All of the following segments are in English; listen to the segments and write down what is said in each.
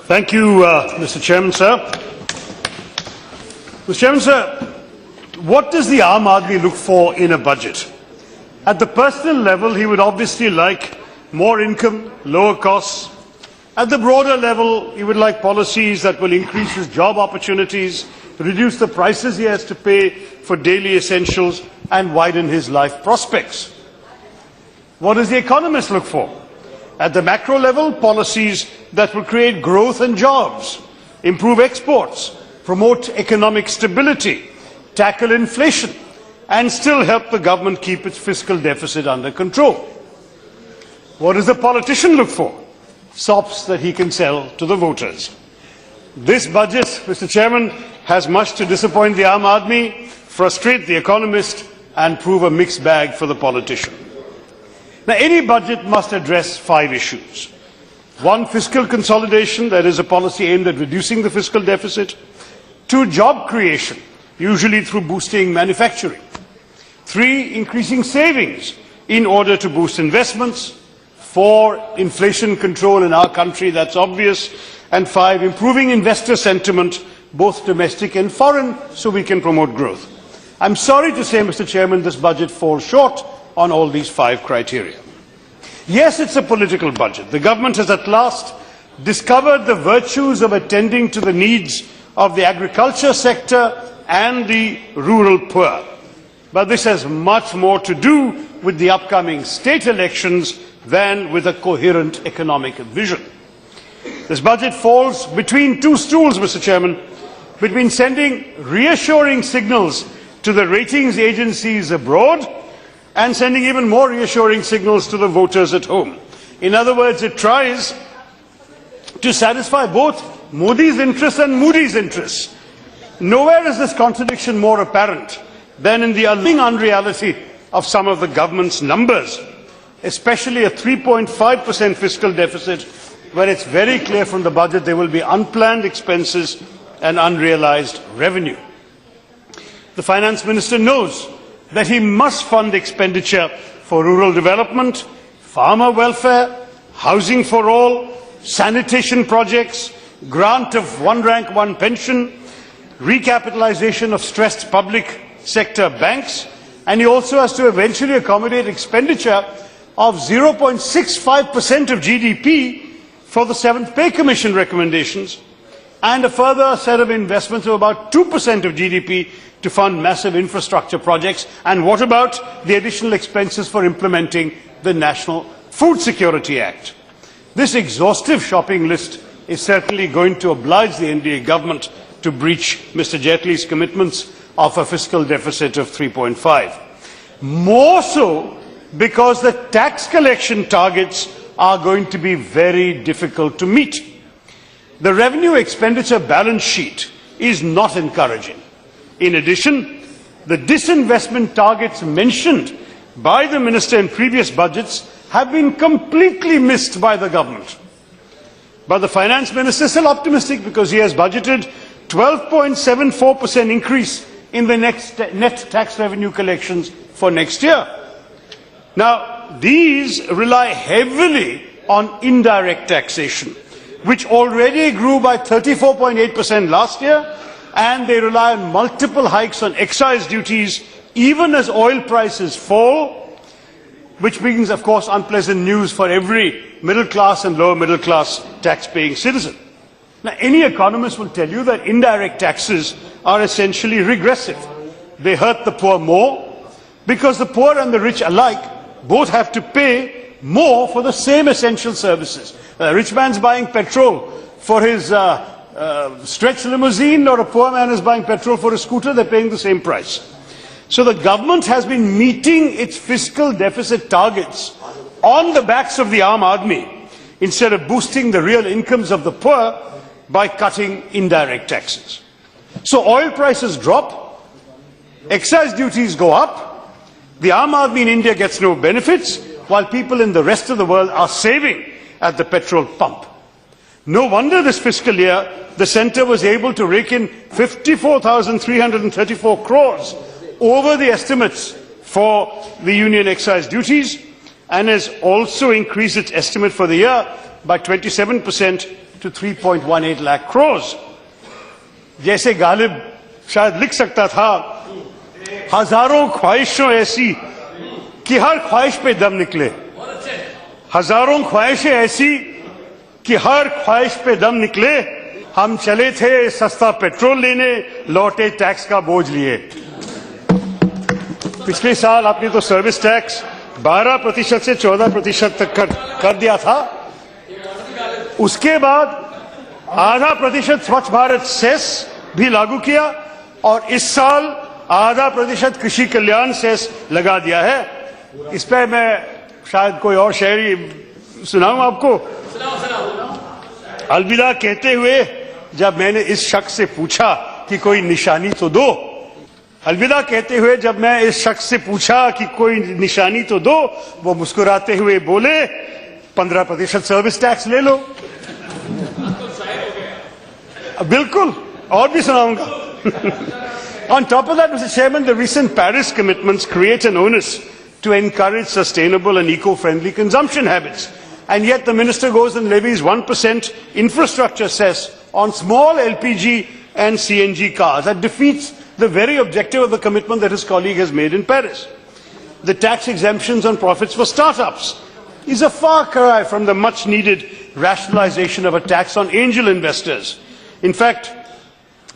Thank you, Mr. Chairman, sir. Mr. Chairman, sir, what does the Aam Aadmi look for in a budget? At the personal level, he would obviously like more income, lower costs. At the broader level, he would like policies that will increase his job opportunities, reduce the prices he has to pay for daily essentials, and widen his life prospects. What does the economist look for? At the macro level, policies that will create growth and jobs, improve exports, promote economic stability, tackle inflation, and still help the government keep its fiscal deficit under control. What does the politician look for? Sops that he can sell to the voters. This budget, Mr. Chairman, has much to disappoint the Aam Aadmi, frustrate the economist, and prove a mixed bag for the politician. Now, any budget must address 5 issues. 1, fiscal consolidation, that is a policy aimed at reducing the fiscal deficit. 2, job creation, usually through boosting manufacturing. 3, increasing savings in order to boost investments. 4, inflation control in our country, that's obvious. And 5, improving investor sentiment, both domestic and foreign, so we can promote growth. I'm sorry to say, Mr. Chairman, this budget falls short on all these 5 criteria. Yes, it's a political budget. The government has at last discovered the virtues of attending to the needs of the agriculture sector and the rural poor. But this has much more to do with the upcoming state elections than with a coherent economic vision. This budget falls between 2 stools, Mr. Chairman, between sending reassuring signals to the ratings agencies abroad and sending even more reassuring signals to the voters at home. In other words, it tries to satisfy both Modi's interests and Moody's interests. Nowhere is this contradiction more apparent than in the alarming unreality of some of the government's numbers, especially a 3.5% fiscal deficit, where it's very clear from the budget there will be unplanned expenses and unrealized revenue. The Finance Minister knows that he must fund expenditure for rural development, farmer welfare, housing for all, sanitation projects, grant of one rank, one pension, recapitalization of stressed public sector banks, and he also has to eventually accommodate expenditure of 0.65% of GDP for the 7th Pay Commission recommendations, and a further set of investments of about 2% of GDP to fund massive infrastructure projects. And what about the additional expenses for implementing the National Food Security Act? This exhaustive shopping list is certainly going to oblige the NDA government to breach Mr. Jaitley's commitments of a fiscal deficit of 3.5. More so because the tax collection targets are going to be very difficult to meet. The revenue expenditure balance sheet is not encouraging. In addition, the disinvestment targets mentioned by the Minister in previous budgets have been completely missed by the government. But the Finance Minister is still optimistic because he has budgeted 12.74% increase in the net tax revenue collections for next year. Now, these rely heavily on indirect taxation, which already grew by 34.8% last year, and they rely on multiple hikes on excise duties even as oil prices fall, which brings, of course, unpleasant news for every middle class and lower middle class tax-paying citizen. Now, any economist will tell you that indirect taxes are essentially regressive. They hurt the poor more because the poor and the rich alike both have to pay more for the same essential services. A rich man's buying petrol for his stretch limousine, or a poor man is buying petrol for a scooter, they're paying the same price. So the government has been meeting its fiscal deficit targets on the backs of the Aam Aadmi instead of boosting the real incomes of the poor by cutting indirect taxes. So oil prices drop, excise duties go up, the Aam Aadmi in India gets no benefits, while people in the rest of the world are saving at the petrol pump. No wonder this fiscal year the centre was able to rake in 54,334 crores over the estimates for the union excise duties, and has also increased its estimate for the year by 27% to 3.18 lakh crores. जैसे गालिब शायद लिख सकता था, हजारों ख्वाहिशों ऐसी कि हर ख्वाहिश पे दम निकले, हजारों ख्वाहिशें ऐसी कि हर ख्वाहिश पे दम निकले, हम चले थे सस्ता पेट्रोल लेने, लौटे टैक्स का बोझ लिए। पिछले साल आपने तो सर्विस टैक्स 12% से 14% तक कर दिया था। उसके बाद 0.5% स्वच्छ भारत सेस भी लागू किया और इस साल 0.5% कृषि कल्याण सेस लगा दिया है। इस पर मैं शायद कोई और शायरी सुनाऊं आपको। अलविदा कहते हुए जब मैंने इस शख्स से पूछा कि कोई निशानी तो दो, अलविदा कहते हुए जब मैं इस शख्स से पूछा कि कोई निशानी तो दो, वो मुस्कुराते हुए बोले 15% सर्विस टैक्स ले लो। बिल्कुल, और भी सुनाऊंगा। On top of that, Mr. Chairman, the recent Paris commitments create an onus to encourage sustainable and eco-friendly consumption habits. And yet the minister goes and levies 1% infrastructure cess on small LPG and CNG cars. That defeats the very objective of the commitment that his colleague has made in Paris. The tax exemptions on profits for startups is a far cry from the much needed rationalization of a tax on angel investors. In fact,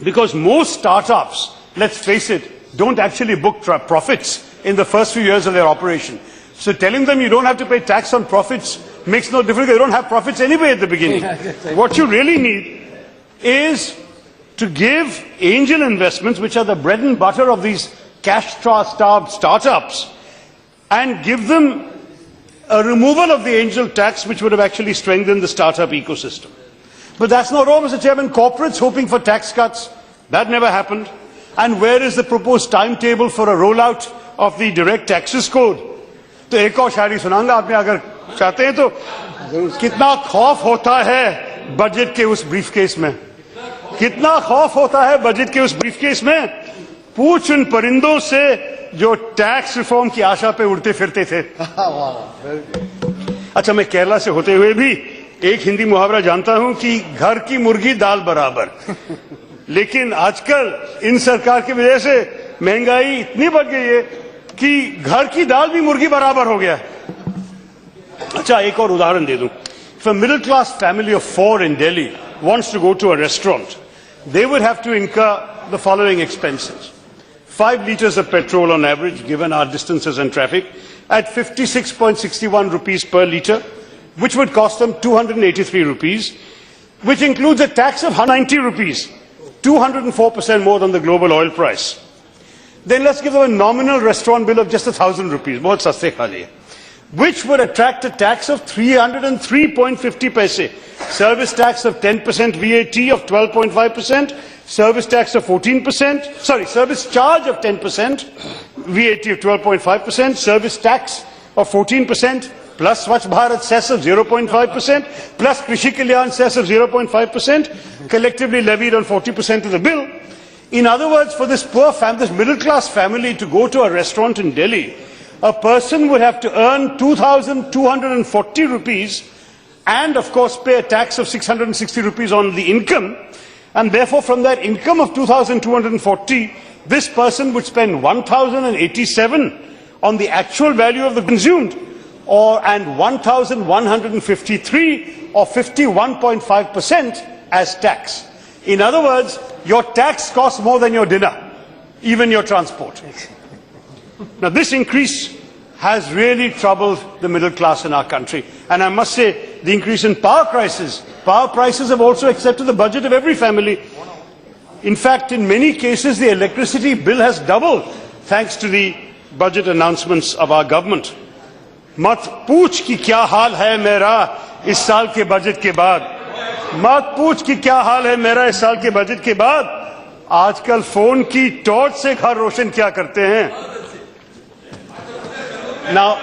because most startups, let's face it, don't actually book profits in the first few years of their operation. So telling them you don't have to pay tax on profits makes no difference. They don't have profits anyway at the beginning. What you really need is to give angel investments, which are the bread and butter of these cash-starved startups, and give them a removal of the angel tax, which would have actually strengthened the startup ecosystem. But that's not all, Mr. Chairman. Corporates hoping for tax cuts, that never happened. And where is the proposed timetable for a rollout of the direct taxes code? तो एक और शायरी सुनाऊंगा आपने अगर चाहते हैं तो। कितना खौफ होता है बजट के उस ब्रीफकेस में, कितना खौफ होता है बजट के उस ब्रीफकेस में, पूछ उन परिंदों से जो टैक्स रिफॉर्म की आशा पे उड़ते फिरते थे। अच्छा, मैं केरला से होते हुए भी एक हिंदी मुहावरा जानता हूं कि घर की मुर्गी दाल बराबर। लेकिन आजकल इन सरकार की वजह से महंगाई इतनी बढ़ गई है कि घर की दाल भी मुर्गी बराबर हो गया। अच्छा, एक और उदाहरण दे दूं। If a middle class family of 4 in Delhi wants to go to a restaurant, they would have to incur the following expenses: 5 liters of petrol on average, given our distances and traffic, at 56.61 rupees per liter, which would cost them 283 rupees, which includes a tax of 190 rupees, 204% more than the global oil price. Then let's give them a nominal restaurant bill of just 1,000 rupees, bahut saste kha liye, which would attract a tax of 303.50 paise, service tax of 10% VAT of 12.5%, service tax of 14%, service charge of 10%, VAT of 12.5%, service tax of 14%, plus Swachh Bharat cess of 0.5%, plus Krishi Kalyan cess of 0.5%, collectively levied on 40% of the bill. In other words, for this poor family, this middle class family to go to a restaurant in Delhi, a person would have to earn 2,240 rupees and of course pay a tax of 660 rupees on the income, and therefore from that income of 2,240, this person would spend 1,087 on the actual value of the consumed, and 1,153 or 51.5% as tax. In other words, your tax costs more than your dinner, even your transport. Now, this increase has really troubled the middle class in our country. And I must say, the increase in power prices have also accepted the budget of every family. In fact, in many cases, the electricity bill has doubled thanks to the budget announcements of our government. मत पूछ कि क्या हाल है मेरा इस साल के budget के बाद, मत पूछ कि क्या हाल है मेरा इस साल के बजट के बाद, आजकल फोन की टॉर्च से घर रोशन क्या करते हैं। Now,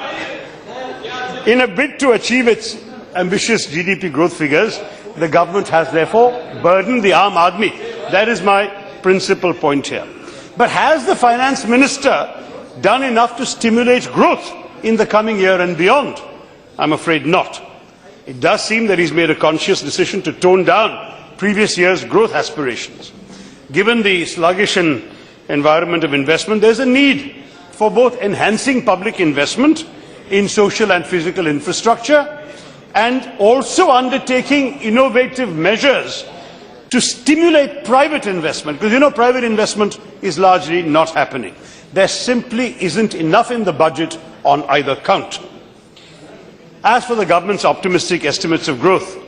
in a bid to achieve its ambitious GDP growth figures, the government has therefore burdened the Aam Aadmi. That is my principal point here. But has the finance minister done enough to stimulate growth in the coming year and beyond? I'm afraid not. it does seem that he's made a conscious decision to tone down previous year's growth aspirations. Given the sluggish environment of investment, there's a need for both enhancing public investment in social and physical infrastructure and also undertaking innovative measures to stimulate private investment, because private investment is largely not happening. There simply isn't enough in the budget on either count. As for the government's optimistic estimates of growth,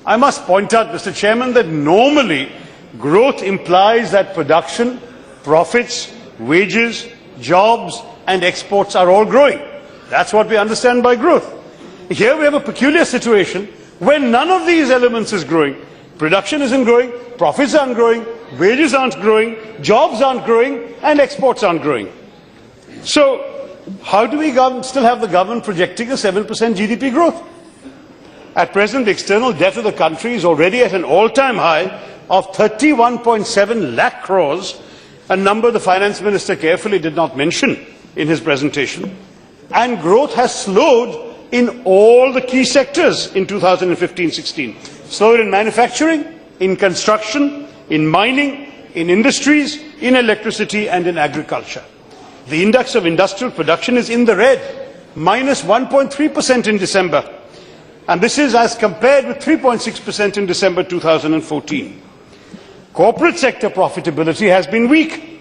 I must point out, Mr. Chairman, that normally growth implies that production, profits, wages, jobs and exports are all growing. That's what we understand by growth. Here we have a peculiar situation where none of these elements is growing. Production isn't growing, profits aren't growing, wages aren't growing, jobs aren't growing and exports aren't growing. So how do we still have the government projecting a 7% GDP growth? At present, the external debt of the country is already at an all-time high of 31.7 lakh crores, a number the finance minister carefully did not mention in his presentation. And growth has slowed in all the key sectors in 2015-16. Slowed in manufacturing, in construction, in mining, in industries, in electricity and in agriculture. The index of industrial production is in the red, minus 1.3% in December. And this is as compared with 3.6% in December 2014. Corporate sector profitability has been weak,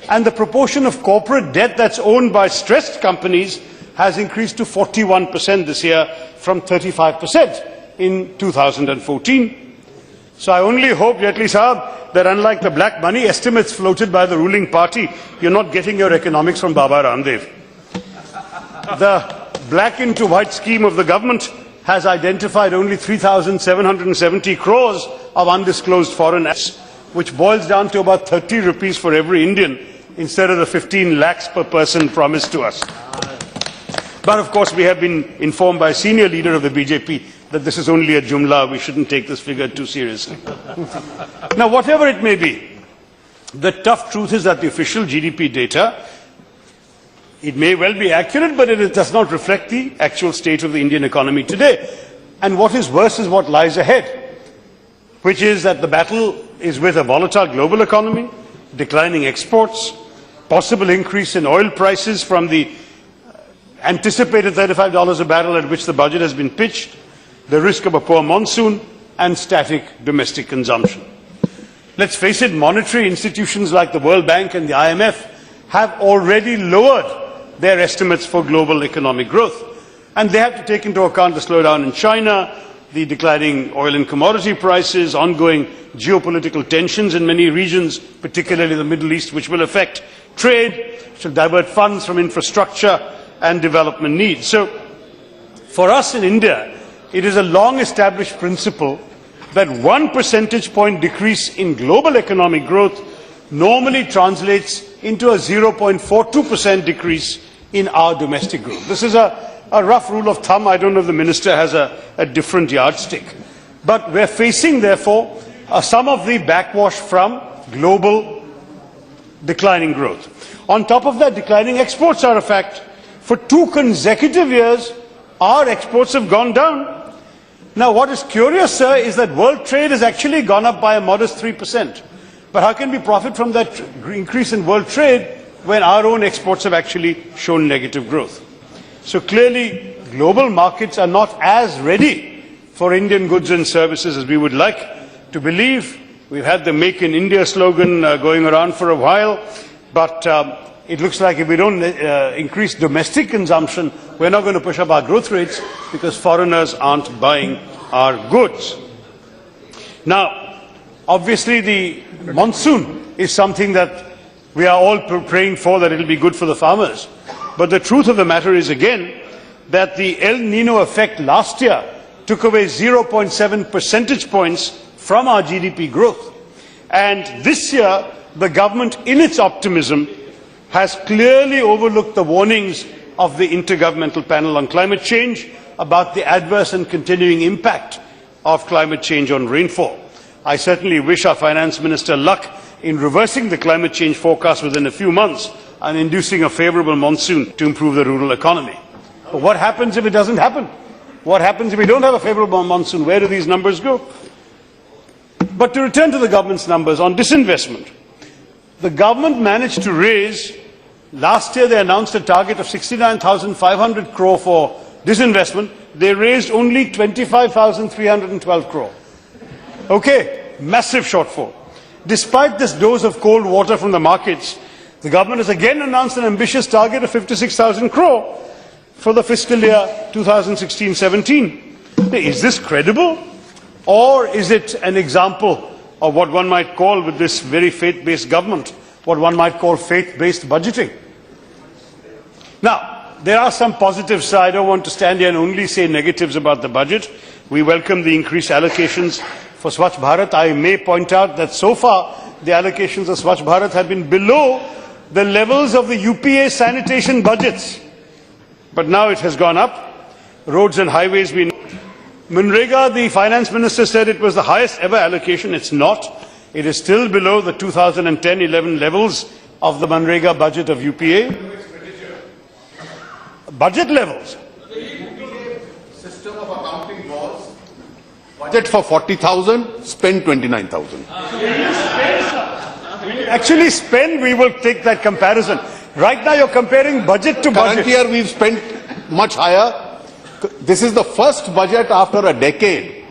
and the proportion of corporate debt that's owned by stressed companies has increased to 41% this year from 35% in 2014. So I only hope, Jaitley Sahab, that unlike the black money estimates floated by the ruling party, you're not getting your economics from Baba Ramdev. The black into white scheme of the government has identified only 3,770 crores of undisclosed foreign assets, which boils down to about 30 rupees for every Indian instead of the 15 lakhs per person promised to us. But of course we have been informed by a senior leader of the BJP that this is only a jumla, we shouldn't take this figure too seriously. Now whatever it may be, the tough truth is that the official GDP data, it may well be accurate, but it does not reflect the actual state of the Indian economy today. And what is worse is what lies ahead, which is that the battle is with a volatile global economy, declining exports, possible increase in oil prices from the anticipated $35 a barrel at which the budget has been pitched, the risk of a poor monsoon, and static domestic consumption. Let's face it, monetary institutions like the World Bank and the IMF have already lowered their estimates for global economic growth. And they have to take into account the slowdown in China, the declining oil and commodity prices, ongoing geopolitical tensions in many regions, particularly the Middle East, which will affect trade, which will divert funds from infrastructure and development needs. So, for us in India, it is a long-established principle that 1 percentage point decrease in global economic growth normally translates into a 0.42% decrease in our domestic growth. This is a rough rule of thumb. I don't know if the minister has a different yardstick. But we're facing, therefore, some of the backwash from global declining growth. On top of that, declining exports are a fact. For 2 consecutive years, our exports have gone down. Now, what is curious, sir, is that world trade has actually gone up by a modest 3%. But how can we profit from that increase in world trade when our own exports have actually shown negative growth? So clearly, global markets are not as ready for Indian goods and services as we would like to believe. We've had the Make in India slogan going around for a while, but it looks like if we don't increase domestic consumption, we're not going to push up our growth rates because foreigners aren't buying our goods. Now, obviously the monsoon is something that we are all praying for, that it will be good for the farmers. But the truth of the matter is again that the El Nino effect last year took away 0.7 percentage points from our GDP growth. And this year, the government, in its optimism, has clearly overlooked the warnings of the Intergovernmental Panel on Climate Change about the adverse and continuing impact of climate change on rainfall. I certainly wish our Finance Minister luck in reversing the climate change forecast within a few months and inducing a favourable monsoon to improve the rural economy. But what happens if it doesn't happen? What happens if we don't have a favorable monsoon? Where do these numbers go? But to return to the government's numbers on disinvestment, the government managed to raise, last year they announced a target of 69,500 crore for disinvestment. They raised only 25,312 crore. Okay, massive shortfall. Despite this dose of cold water from the markets, the government has again announced an ambitious target of 56,000 crore for the fiscal year 2016-17. Is this credible? Or is it an example of what one might call, with this very faith-based government, what one might call faith-based budgeting? Now, there are some positives, so I don't want to stand here and only say negatives about the budget. We welcome the increased allocations for Swachh Bharat. I may point out that so far the allocations of Swachh Bharat have been below the levels of the UPA sanitation budgets. But now it has gone up. Roads and highways, Manrega, the finance minister said it was the highest ever allocation. It's not. It is still below the 2010-11 levels of the Manrega budget of UPA. Budget levels. The system of accounting was budget for 40,000, spend 29,000. Actually spend, we will take that comparison. Right now you're comparing budget to budget. Current year we've spent much higher. This is the first budget after a decade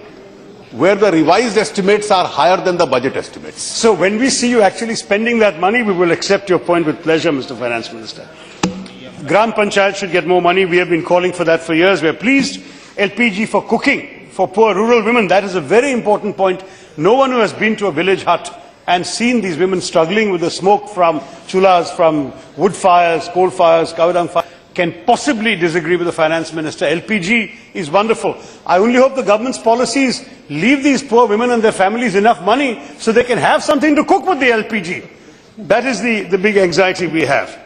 where the revised estimates are higher than the budget estimates. So when we see you actually spending that money, we will accept your point with pleasure, Mr. Finance Minister. Gram Panchayat should get more money. We have been calling for that for years. We are pleased. LPG for cooking for poor rural women. That is a very important point. No one who has been to a village hut and seen these women struggling with the smoke from chullas, from wood fires, coal fires, cow dung fires, can possibly disagree with the finance minister. LPG is wonderful. I only hope the government's policies leave these poor women and their families enough money so they can have something to cook with the LPG. That is the big anxiety we have.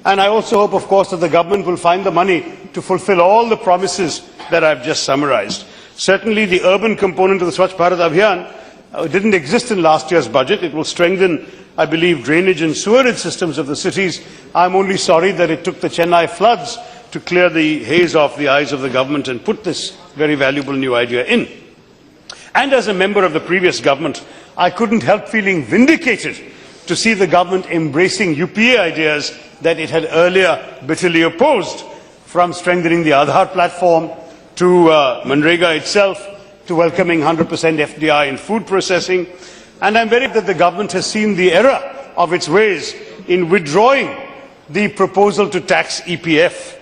And I also hope, of course, that the government will find the money to fulfill all the promises that I've just summarized. Certainly the urban component of the Swachh Bharat Abhiyan didn't exist in last year's budget. It will strengthen, I believe, drainage and sewerage systems of the cities. I'm only sorry that it took the Chennai floods to clear the haze off the eyes of the government and put this very valuable new idea in. And as a member of the previous government, I couldn't help feeling vindicated to see the government embracing UPA ideas that it had earlier bitterly opposed, from strengthening the Aadhaar platform to Manrega itself, to welcoming 100% FDI in food processing. And I'm very glad that the government has seen the error of its ways in withdrawing the proposal to tax EPF.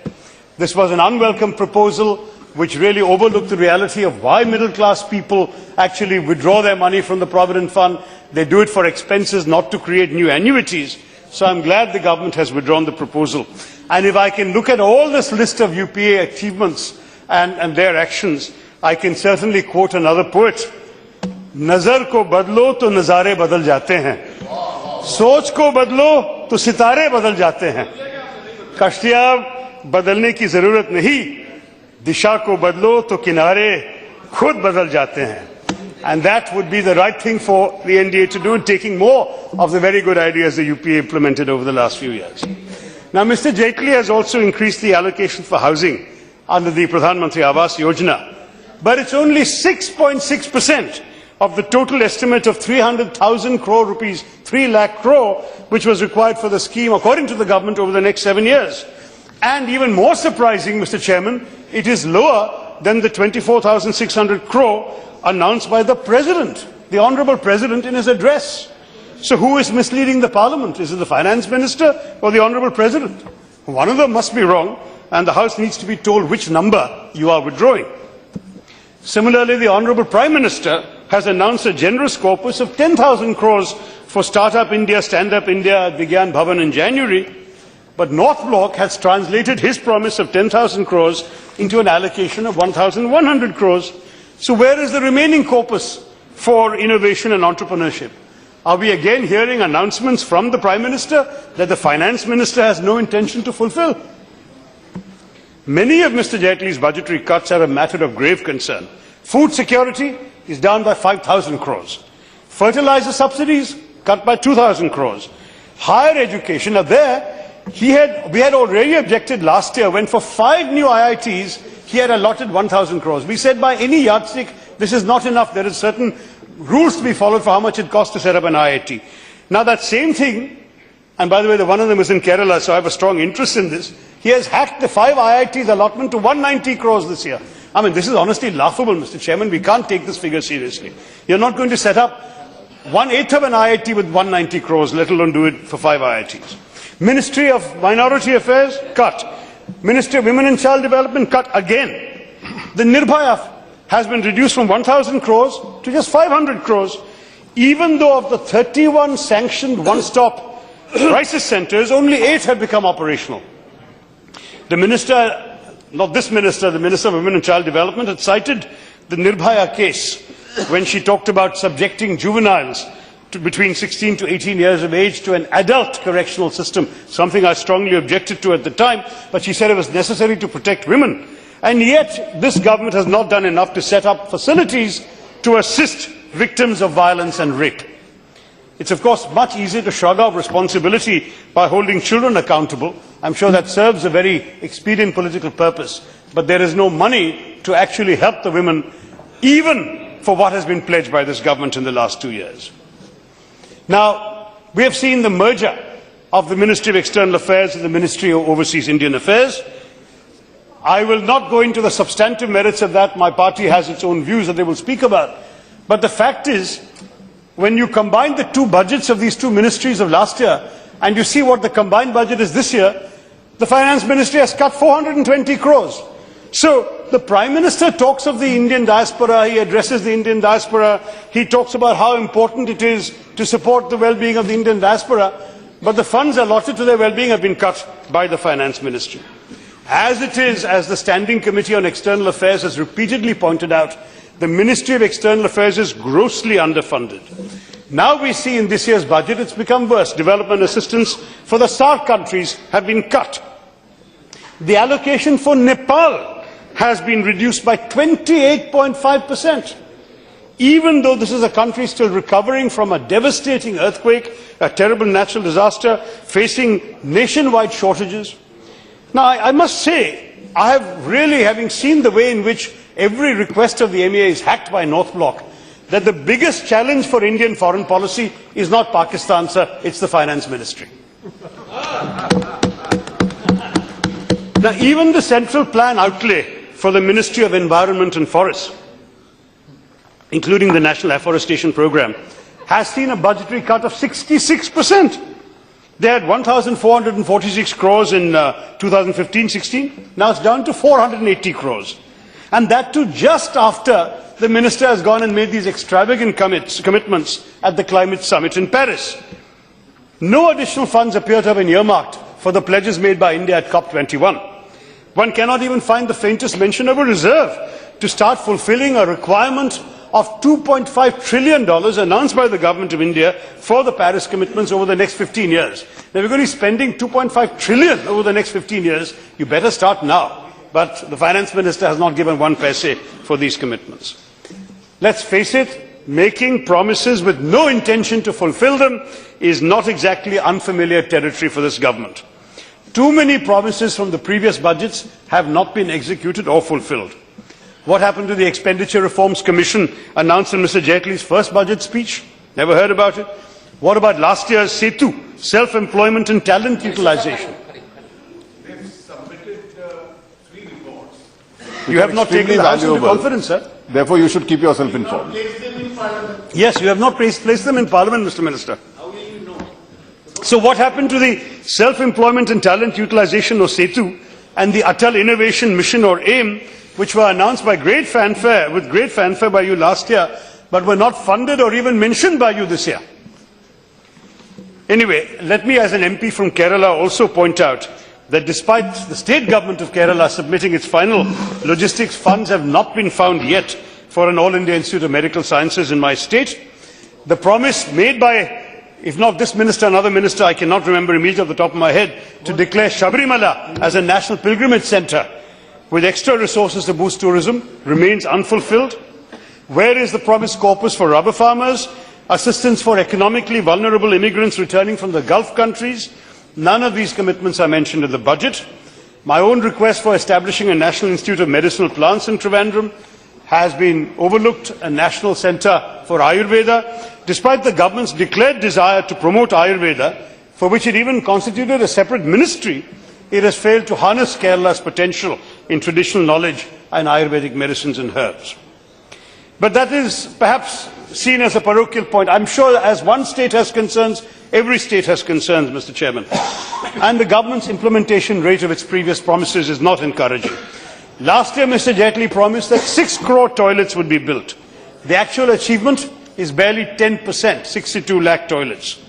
This was an unwelcome proposal which really overlooked the reality of why middle-class people actually withdraw their money from the Provident Fund. They do it for expenses, not to create new annuities. So I'm glad the government has withdrawn the proposal. And if I can look at all this list of UPA achievements and their actions, I can certainly quote another poet. नजर को बदलो तो नजारे बदल जाते हैं, सोच को बदलो तो सितारे बदल जाते हैं, कश्तियां बदलने की जरूरत नहीं, दिशा को बदलो तो किनारे खुद बदल जाते हैं. And that would be the right thing for the NDA to do, taking more of the very good ideas the UPA implemented over the last few years. Now, Mr. Jaitley has also increased the allocation for housing under the Pradhan Mantri Awas Yojana, but it's only 6.6% of the total estimate of 300,000 crore rupees, 3 lakh crore, which was required for the scheme, according to the government, over the next 7 years. And even more surprising, Mr. Chairman, it is lower than the 24,600 crore announced by the President, the Honourable President, in his address. So who is misleading the Parliament? Is it the Finance Minister or the Honourable President? One of them must be wrong, and the House needs to be told which number you are withdrawing. Similarly, the Honourable Prime Minister has announced a generous corpus of 10,000 crores for Startup India, Stand Up India at Vigyan Bhavan in January, but North Block has translated his promise of 10,000 crores into an allocation of 1,100 crores. So where is the remaining corpus for innovation and entrepreneurship? Are we again hearing announcements from the Prime Minister that the Finance Minister has no intention to fulfill? Many of Mr. Jaitley's budgetary cuts are a matter of grave concern. Food security is down by 5,000 crores. Fertilizer subsidies cut by 2,000 crores. Higher education, now there we had already objected last year when for 5 new IITs, he had allotted 1,000 crores. We said by any yardstick, this is not enough. There are certain rules to be followed for how much it costs to set up an IIT. Now that same thing, and by the way, one of them is in Kerala, so I have a strong interest in this. He has hacked the 5 IITs allotment to 190 crores this year. I mean, this is honestly laughable, Mr. Chairman. We can't take this figure seriously. You're not going to set up 1/8 of an IIT with 190 crores, let alone do it for 5 IITs. Ministry of Minority Affairs, cut. Ministry of Women and Child Development, cut again. The Nirbhaya has been reduced from 1,000 crores to just 500 crores, even though of the 31 sanctioned one-stop crisis centres, only 8 have become operational. The minister, not this minister, the Minister of Women and Child Development, had cited the Nirbhaya case when she talked about subjecting juveniles between 16 to 18 years of age to an adult correctional system, something I strongly objected to at the time, but she said it was necessary to protect women. And yet, this government has not done enough to set up facilities to assist victims of violence and rape. It's of course much easier to shrug off responsibility by holding children accountable. I'm sure that serves a very expedient political purpose, but there is no money to actually help the women, even for what has been pledged by this government in the last 2 years. Now, we have seen the merger of the Ministry of External Affairs and the Ministry of Overseas Indian Affairs. I will not go into the substantive merits of that. My party has its own views that they will speak about. But the fact is, when you combine the 2 budgets of these 2 ministries of last year, and you see what the combined budget is this year, the Finance Ministry has cut 420 crores. So, the Prime Minister talks of the Indian diaspora, he addresses the Indian diaspora, he talks about how important it is to support the well-being of the Indian diaspora, but the funds allotted to their well-being have been cut by the Finance Ministry. As it is, as the Standing Committee on External Affairs has repeatedly pointed out, the Ministry of External Affairs is grossly underfunded. Now we see in this year's budget it's become worse. Development assistance for the SAARC countries have been cut. The allocation for Nepal has been reduced by 28.5%. Even though this is a country still recovering from a devastating earthquake, a terrible natural disaster, facing nationwide shortages. Now, I must say, I have really, having seen the way in which every request of the MEA is hacked by North Bloc, that the biggest challenge for Indian foreign policy is not Pakistan, sir, it's the Finance Ministry. Now, even the central plan outlay for the Ministry of Environment and Forests, including the National Afforestation Programme, has seen a budgetary cut of 66%. They had 1,446 crores in 2015-16. Now it's down to 480 crores. And that too just after the minister has gone and made these extravagant commitments at the climate summit in Paris. No additional funds appear to have been earmarked for the pledges made by India at COP21. One cannot even find the faintest mention of a reserve to start fulfilling a requirement of $2.5 trillion announced by the government of India for the Paris commitments over the next 15 years. Now, we're going to be spending $2.5 trillion over the next 15 years. You better start now. But the finance minister has not given 1 paise for these commitments. Let's face it, making promises with no intention to fulfill them is not exactly unfamiliar territory for this government. Too many promises from the previous budgets have not been executed or fulfilled. What happened to the Expenditure Reforms Commission announced in Mr. Jaitley's first budget speech? Never heard about it. What about last year's SETU, self-employment and talent utilization? They've submitted 3 reports. You have not taken the House into confidence, sir. Therefore, you should keep yourself informed. Yes, you have not placed them in Parliament, Mr. Minister. How will you know? So what happened to the self-employment and talent utilization, or SETU, and the Atal Innovation Mission, or AIM, which were announced by great fanfare by you last year, but were not funded or even mentioned by you this year? Anyway, let me as an MP from Kerala also point out that despite the state government of Kerala submitting its final logistics, funds have not been found yet for an All India Institute of Medical Sciences in my state. The promise made by, if not this minister, another minister, I cannot remember immediately off the top of my head, to declare Sabrimala as a national pilgrimage centre with extra resources to boost tourism remains unfulfilled. Where is the promised corpus for rubber farmers, assistance for economically vulnerable immigrants returning from the Gulf countries, None of these commitments are mentioned in the budget. My own request for establishing a National Institute of Medicinal Plants in Trivandrum has been overlooked, a national centre for Ayurveda, despite the government's declared desire to promote Ayurveda, for which it even constituted a separate ministry. It has failed to harness Kerala's potential in traditional knowledge and Ayurvedic medicines and herbs. But that is perhaps seen as a parochial point. I'm sure as one state has concerns, every state has concerns, Mr. Chairman. And the government's implementation rate of its previous promises is not encouraging. Last year, Mr. Jaitley promised that 6 crore toilets would be built. The actual achievement is barely 10%, 62 lakh toilets.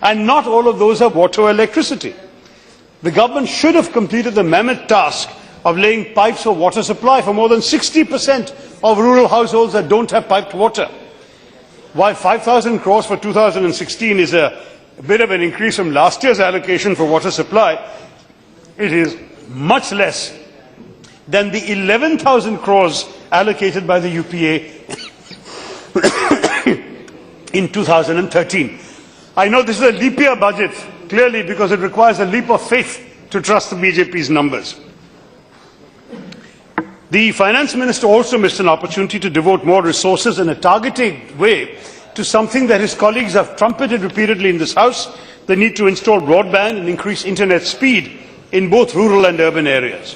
And not all of those have water or electricity. The government should have completed the mammoth task of laying pipes for water supply for more than 60% of rural households that don't have piped water. While 5,000 crores for 2016 is a bit of an increase from last year's allocation for water supply, it is much less than the 11,000 crores allocated by the UPA in 2013. I know this is a leap year budget, clearly because it requires a leap of faith to trust the BJP's numbers. The Finance Minister also missed an opportunity to devote more resources in a targeted way to something that his colleagues have trumpeted repeatedly in this House, the need to install broadband and increase internet speed in both rural and urban areas.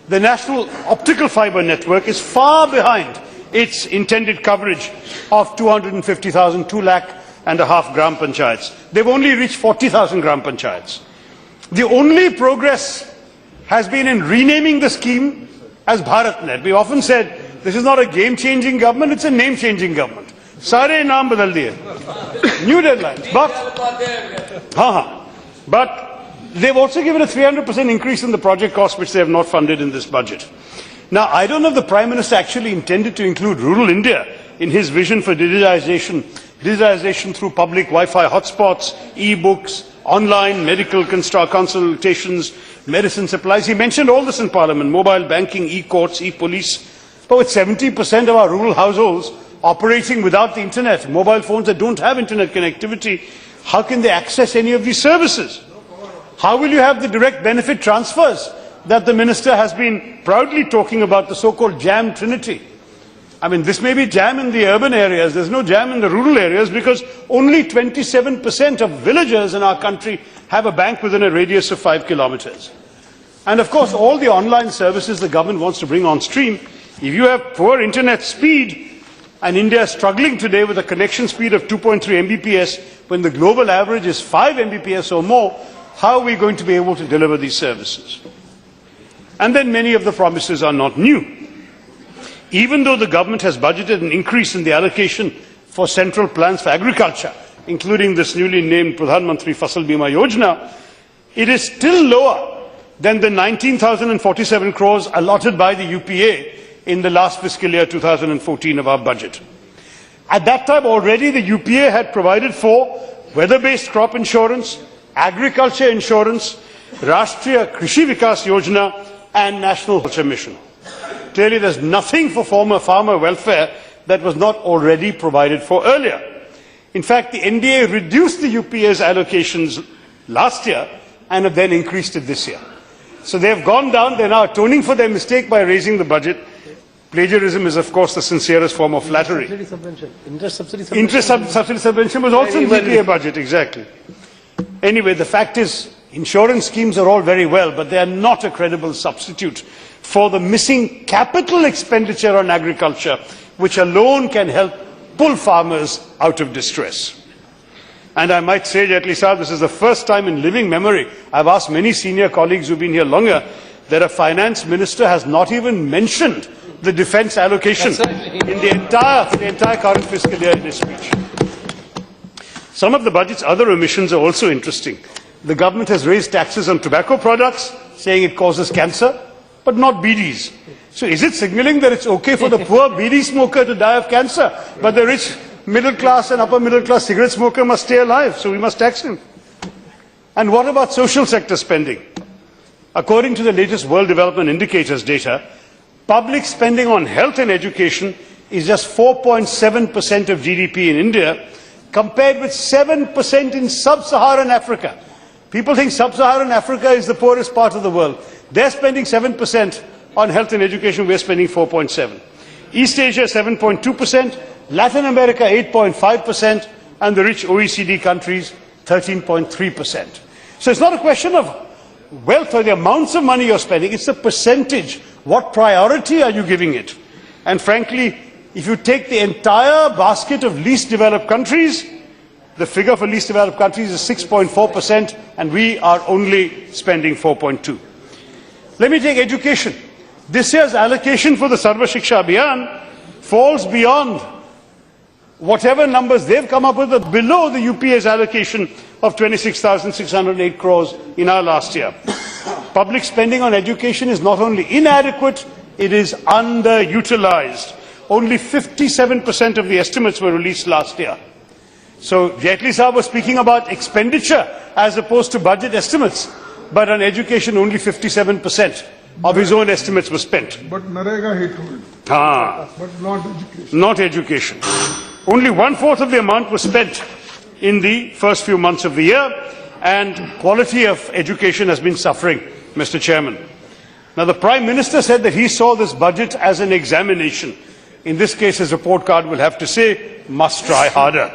The National Optical Fibre Network is far behind its intended coverage of 250,000, 2 lakh and a half gram panchayats. They've only reached 40,000 gram panchayats. The only progress has been in renaming the scheme as BharatNet. We often said this is not a game-changing government, it's a name-changing government. Sare naam badal diye. New deadlines. But they've also given a 300% increase in the project cost, which they have not funded in this budget. Now, I don't know if the Prime Minister actually intended to include rural India in his vision for digitization through public Wi-Fi hotspots, e-books, online medical consultations, medicine supplies. He mentioned all this in Parliament: mobile banking, e-courts, e-police. But with 70% of our rural households operating without the internet, mobile phones that don't have internet connectivity, how can they access any of these services? How will you have the direct benefit transfers that the Minister has been proudly talking about, the so-called jam trinity? I mean, this may be jam in the urban areas, there's no jam in the rural areas, because only 27% of villagers in our country have a bank within a radius of 5 kilometers. And of course, all the online services the government wants to bring on stream, if you have poor internet speed, and India is struggling today with a connection speed of 2.3 Mbps, when the global average is 5 Mbps or more, how are we going to be able to deliver these services? And then many of the promises are not new. Even though the government has budgeted an increase in the allocation for central plans for agriculture, including this newly named Pradhan Mantri Fasal Bima Yojana, it is still lower than the 19,047 crores allotted by the UPA in the last fiscal year 2014 of our budget. At that time already the UPA had provided for weather-based crop insurance, agriculture insurance, Rashtriya Krishi Vikas Yojana and National Culture Mission. Clearly there's nothing for former farmer welfare that was not already provided for earlier. In fact, the NDA reduced the UPA's allocations last year and have then increased it this year. So they have gone down, they're now atoning for their mistake by raising the budget. Plagiarism is, of course, the sincerest form of flattery. Interest subsidy subvention was also in the UPA budget, exactly. Anyway, the fact is, insurance schemes are all very well, but they are not a credible substitute for the missing capital expenditure on agriculture, which alone can help pull farmers out of distress. And I might say, Jaitley Sahab, this is the first time in living memory, I've asked many senior colleagues who've been here longer, that a finance minister has not even mentioned the defence allocation in the entire current fiscal year in his speech. Some of the budget's other omissions are also interesting. The government has raised taxes on tobacco products, saying it causes cancer, but not BDs. So is it signalling that it's okay for the poor BD smoker to die of cancer, but the rich middle class and upper middle class cigarette smoker must stay alive, so we must tax him? And what about social sector spending? According to the latest World Development Indicators data, public spending on health and education is just 4.7% of GDP in India, compared with 7% in sub-Saharan Africa. People think sub-Saharan Africa is the poorest part of the world. They're spending 7% on health and education, we're spending 4.7%. East Asia 7.2%, Latin America 8.5%, and the rich OECD countries 13.3%. So it's not a question of wealth or the amounts of money you're spending, it's the percentage. What priority are you giving it? And frankly, if you take the entire basket of least developed countries, the figure for least developed countries is 6.4%, and we are only spending 4.2%. Let me take education. This year's allocation for the Sarva Shiksha Abhiyan falls beyond whatever numbers they've come up with, below the UPA's allocation of 26,608 crores in our last year. Public spending on education is not only inadequate, it is underutilized. Only 57% of the estimates were released last year. So Jaitley Sahab was speaking about expenditure as opposed to budget estimates, but on education only 57% of his own estimates were spent. But Narega he told. But not education. Not education. Only 1/4 of the amount was spent in the first few months of the year, and quality of education has been suffering, Mr. Chairman. Now, the Prime Minister said that he saw this budget as an examination. In this case, his report card will have to say, must try harder.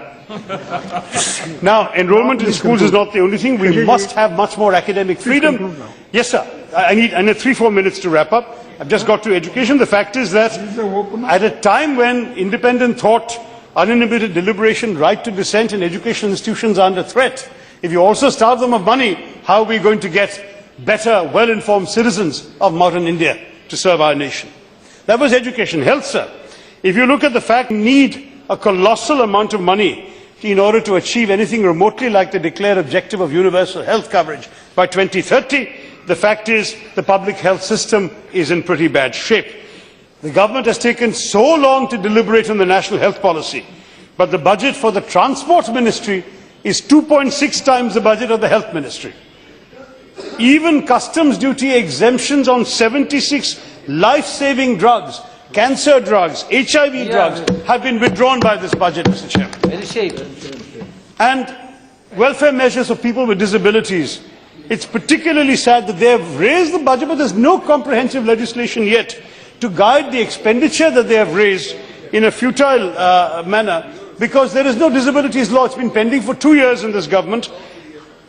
Now, enrollment in schools is not the only thing. We must have much more academic freedom. Yes, sir. I need 3-4 minutes to wrap up. I've just got to education. The fact is that at a time when independent thought, uninhibited deliberation, right to dissent in educational institutions are under threat, if you also starve them of money, how are we going to get better, well-informed citizens of modern India to serve our nation? That was education. Health, sir. If you look at the fact we need a colossal amount of money in order to achieve anything remotely like the declared objective of universal health coverage by 2030, the fact is the public health system is in pretty bad shape. The government has taken so long to deliberate on the national health policy, but the budget for the transport ministry is 2.6 times the budget of the health ministry. Even customs duty exemptions on 76 life-saving drugs, cancer drugs, HIV drugs have been withdrawn by this budget, Mr. Chairman. And welfare measures for people with disabilities. It's particularly sad that they have raised the budget, but there's no comprehensive legislation yet to guide the expenditure that they have raised in a futile manner, because there is no disabilities law. It's been pending for 2 years in this government.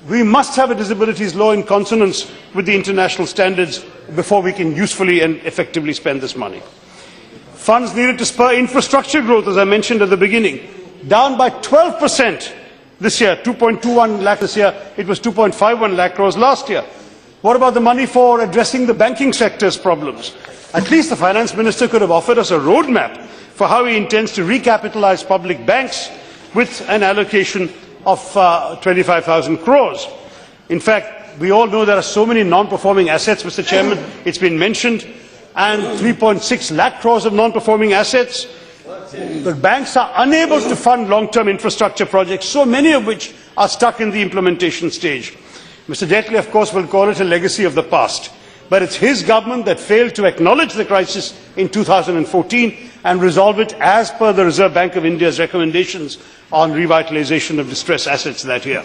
We must have a disabilities law in consonance with the international standards before we can usefully and effectively spend this money. Funds needed to spur infrastructure growth, as I mentioned at the beginning, down by 12% this year, 2.21 lakh this year, it was 2.51 lakh crores last year. What about the money for addressing the banking sector's problems? At least the finance minister could have offered us a roadmap for how he intends to recapitalize public banks with an allocation of 25,000 crores. In fact, we all know there are so many non-performing assets, Mr. Chairman, it's been mentioned, and 3.6 lakh crores of non-performing assets. The banks are unable to fund long-term infrastructure projects, so many of which are stuck in the implementation stage. Mr. Jaitley, of course, will call it a legacy of the past, but it's his government that failed to acknowledge the crisis in 2014 and resolve it as per the Reserve Bank of India's recommendations on revitalization of distressed assets that year.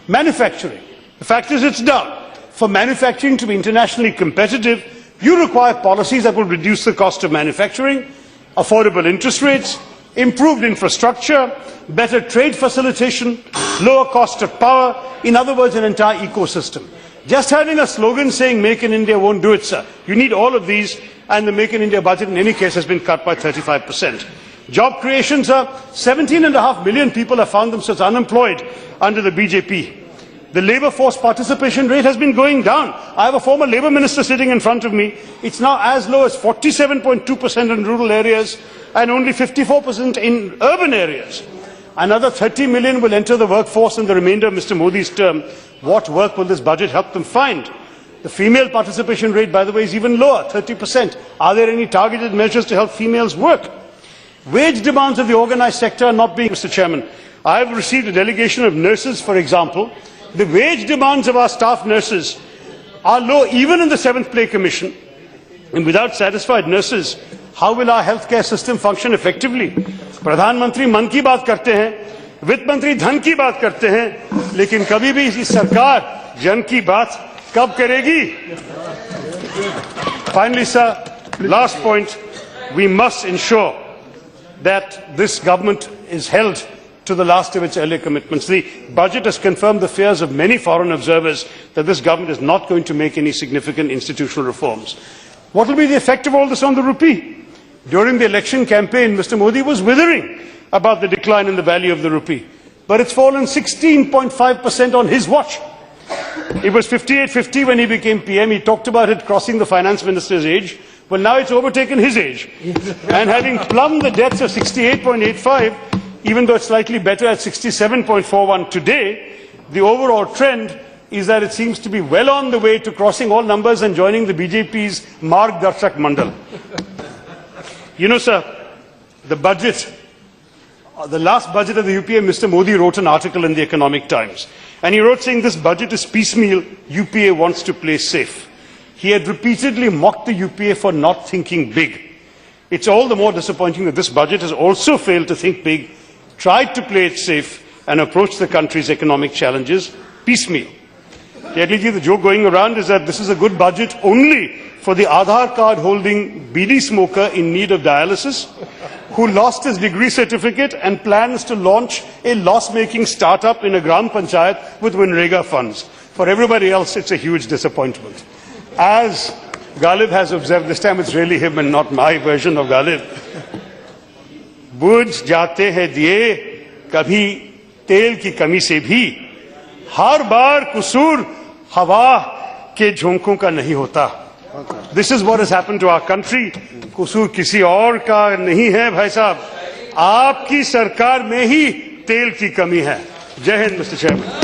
Manufacturing. The fact is it's down. For manufacturing to be internationally competitive, you require policies that will reduce the cost of manufacturing, affordable interest rates, improved infrastructure, better trade facilitation, lower cost of power, in other words, an entire ecosystem. Just having a slogan saying Make in India won't do it, sir. You need all of these, and the Make in India budget in any case has been cut by 35%. Job creation, sir, 17.5 million people have found themselves unemployed under the BJP. The labour force participation rate has been going down. I have a former labour minister sitting in front of me. It's now as low as 47.2% in rural areas and only 54% in urban areas. Another 30 million will enter the workforce in the remainder of Mr. Modi's term. What work will this budget help them find? The female participation rate, by the way, is even lower, 30%. Are there any targeted measures to help females work? Wage demands of the organised sector are not being, Mr. Chairman. I have received a delegation of nurses, for example. The wage demands of our staff nurses are low even in the 7th Pay Commission. And without satisfied nurses, how will our healthcare system function effectively? Pradhan Mantri Man Ki Baat karte hain. वित्त मंत्री धन की बात करते हैं, लेकिन कभी भी इस सरकार जन की बात कब करेगी? Finally, sir, last point, we must ensure that this government is held to the last of its earlier commitments. The budget has confirmed the fears of many foreign observers that this government is not going to make any significant institutional reforms. What will be the effect of all this on the rupee? During the election campaign, Mr. Modi was withering about the decline in the value of the rupee, but it's fallen 16.5% on his watch. It was 58.50 when he became PM. He talked about it crossing the finance minister's age. Well, now it's overtaken his age. And having plumbed the debts of 68.85, even though it's slightly better at 67.41 today, the overall trend is that it seems to be well on the way to crossing all numbers and joining the BJP's Marg Darshak Mandal. You know, sir, the budget, the last budget of the UPA, Mr. Modi wrote an article in the Economic Times. And he wrote saying this budget is piecemeal, UPA wants to play safe. He had repeatedly mocked the UPA for not thinking big. It's all the more disappointing that this budget has also failed to think big, tried to play it safe, and approach the country's economic challenges piecemeal. The joke going around is that this is a good budget only for the Aadhaar card holding BD smoker in need of dialysis, who lost his degree certificate and plans to launch a loss-making startup in a Gram Panchayat with Winrega funds. For everybody else, it's a huge disappointment. As Ghalib has observed, this time it's really him and not my version of Ghalib. बुझ जाते हैं दिए कभी तेल की कमी से भी, हर बार कसूर हवा के झोंकों का नहीं होता. This is what has happened to our country. कसूर किसी और का नहीं है भाई साहब, आपकी सरकार में ही तेल की कमी है. जय हिंद, मिस्टर चेयरमैन.